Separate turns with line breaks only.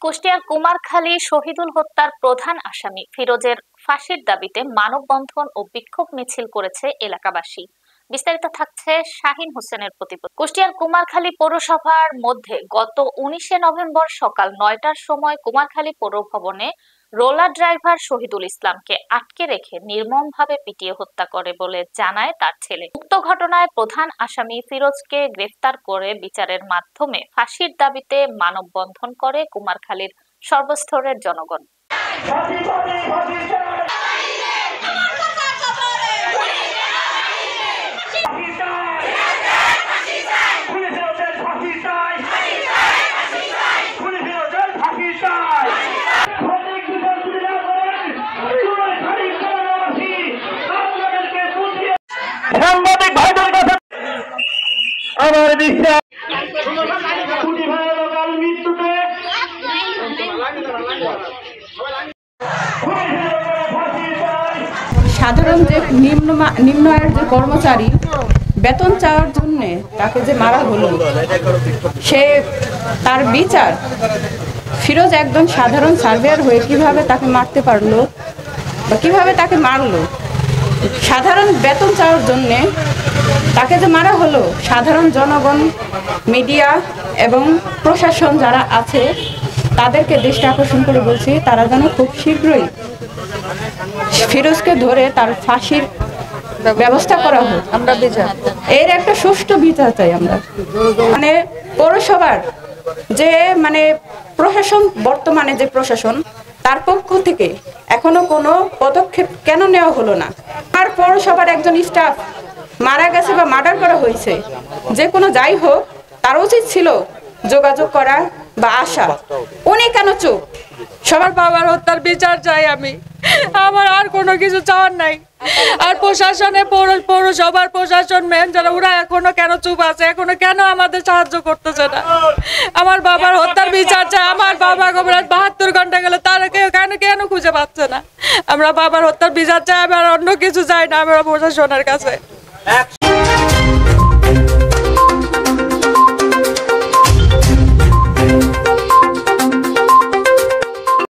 কুষ্টিয়ার কুমারখালী শহীদুল হত্যার প্রধান আসামি ফিরোজের ফাঁসির দাবিতে মানববন্ধন ও বিক্ষোভ মিছিল করেছে এলাকাবাসী। বিস্তারিত থাকছে শাহিন হোসেনের প্রতিবেদন। কুষ্টিয়ার কুমারখালী পৌরসভার মধ্যে গত 19 নভেম্বর সকাল 9টার সময় কুমারখালী পৌর ভবনে রোলার ড্রাইভার শহীদুল ইসলামকে আটকে রেখে নির্মমভাবে পিটিয়ে হত্যা করে বলে জানায় তার ছেলে। উক্ত ঘটনায় প্রধান আসামি ফিরোজকে গ্রেফতার করে বিচারের মাধ্যমে ফাঁসির দাবিতে মানববন্ধন করে কুমারখালীর সর্বস্তরের জনগণ।
সাংবাদিক ভাইদের কাছে আমার বিশ্বাস মৃত্যুতে
সাধারণ যে নিম্ন আয়ের যে কর্মচারী বেতন চাওয়ার জন্য তাকে যে মারা হলো, সে তার বিচার ফিরোজ একজন সাধারণ সার্ভেয়ার হয়ে কিভাবে তাকে মারতে পারলো বা কিভাবে তাকে মারলো, সাধারণ বেতন চাওয়ার জন্যে তাকে যে মারা হলো, সাধারণ জনগণ, মিডিয়া এবং প্রশাসন যারা আছে তাদেরকে দৃষ্টি আকর্ষণ করে বলছি তারা যেন খুব শীঘ্রই ফিরোজকে ধরে তার ফাঁসির ব্যবস্থা করা হোক। আমরা বিচার এর একটা সুষ্ঠু বিচার চাই। আমরা মানে পৌরসভার যে প্রশাসন, বর্তমানে যে প্রশাসন, তার পক্ষ থেকে এখনো কোনো পদক্ষেপ কেন নেওয়া হলো না? আর পৌরসভার একজন স্টাফ মারা গেছে বা মার্ডার করা হয়েছে, যে কোনো যাই হোক তার উচিত ছিল যোগাযোগ করা বা আসা। উনি কেন চুপ?
সবার বাবার হত্যার বিচার চাই আমি, আমার আর কোনো কিছু চাওয়ার নাই। আর প্রশাসনে পৌরসভার প্রশাসন মেন যারা, ওরা এখনো কেন চুপ আছে? এখনো কেন আমাদের সাহায্য করতেছে না? আমার বাবার হত্যার বিচার চাই। আমার বাবা 72 ঘন্টা গেলে তারা কেন খুঁজে পাচ্ছে না? আমরা বাবার হত্যার বিচার চাই, আমরা অন্য কিছু চাই না আমরা প্রশাসনের কাছে।